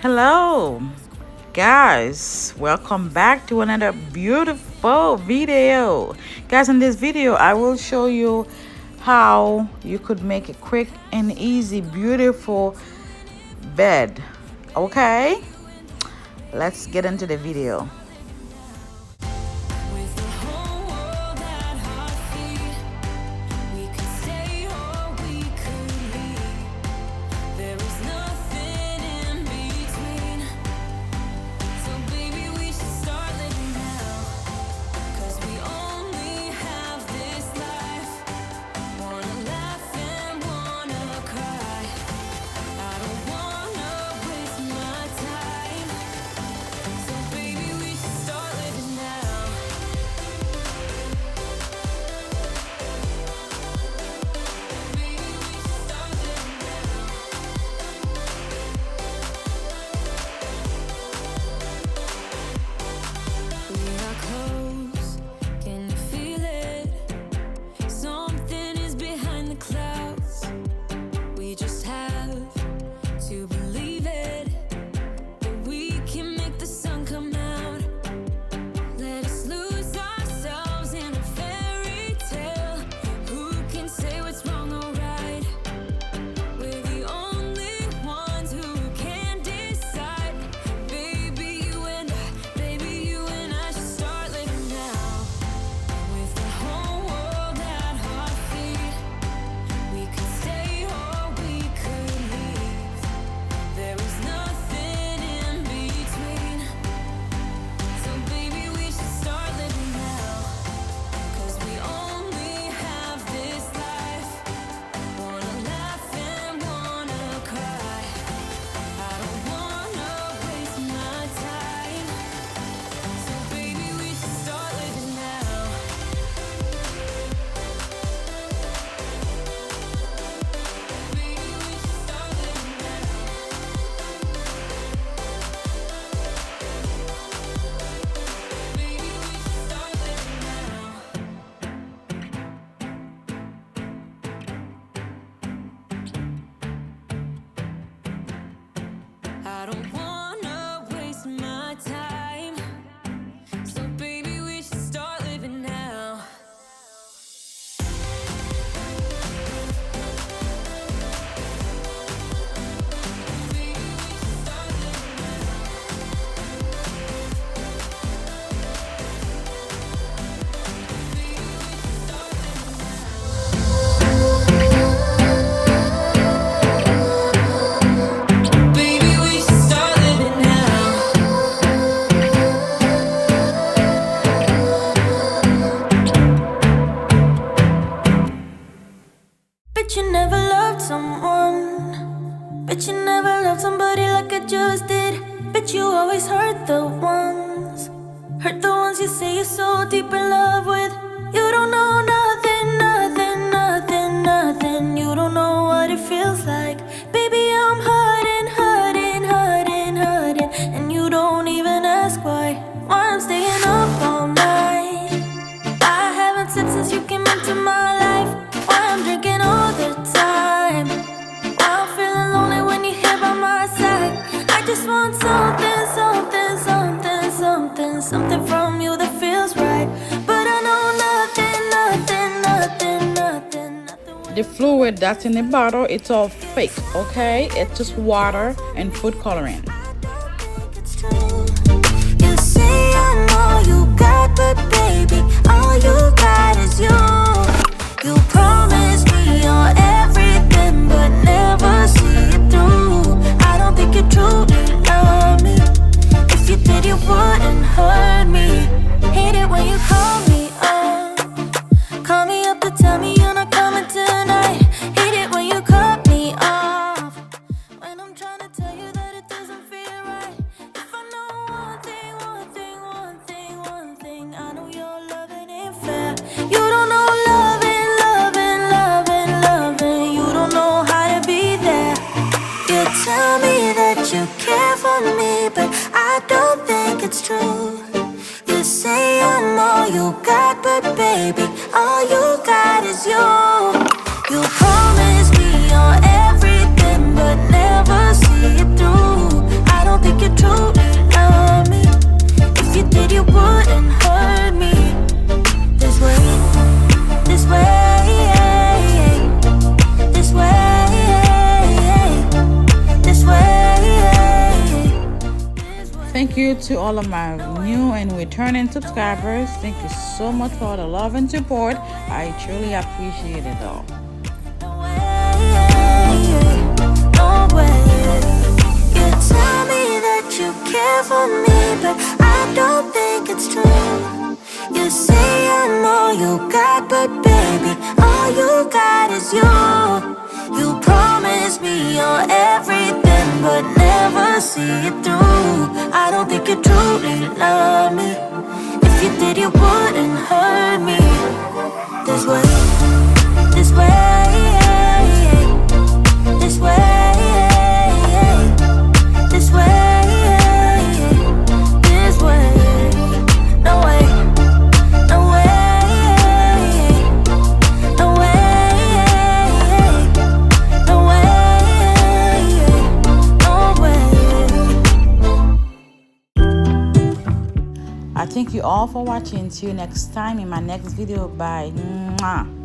Hello, guys. Welcome back to another beautiful video. Guys, in this video, I will show you how you could make a quick and easy, beautiful bed. Okay, let's get into the video. Bet you never loved someone. Bet you never loved somebody like I just did. Bet you always hurt the ones. Hurt the ones you say you're so deep in love with. You don't know nothing, nothing, nothing, nothing. You don't know what it feels like. Baby, I'm hurting, hurting, hurting, hurting. And you don't even ask why. Why I'm staying up all night. I haven't slept since you came into my life. Why I'm drinking all the time. Why I'm feeling lonely when you're here by my side. I just want something, something, something, something, something from you that feels right. But I know nothing, nothing, nothing, nothing, nothing. The fluid that's in the bottle, it's all fake, okay? It's just water and food coloring. You say I know you got, but baby, all you got is you. You promise me you're everything, but never see it through. I don't think you truly love me. If you did, you wouldn't hurt me. Hate it when you call me up. Call me up to tell me you're not coming tonight. Hate it when you cut me off. When I'm trying to tell you that it doesn't feel right. If I know one thing, one thing, one thing, one thing, I know your loving ain't fair. You don't know loving, loving, loving, loving. You don't know how to be there. You tell me that you care for me, but I don't think it's true. You say I'm all you got, but baby, all you got is you. You promise me you're everything, but never see it through. I don't thank you to all of my new and returning subscribers. Thank you so much for all the love and support. I truly appreciate it all. No way. You tell me that you care for me, but I don't think it's true. You say I'm all you got, but baby, all you got is you. You promise me you're everything, but never see it through. I don't think you truly love me. If you did, you wouldn't hurt me this way, this way, this way, this way, this way. No way, no way, no way, no way, no way. I thank you all for watching. See you next time in my next video. Bye. Mwah.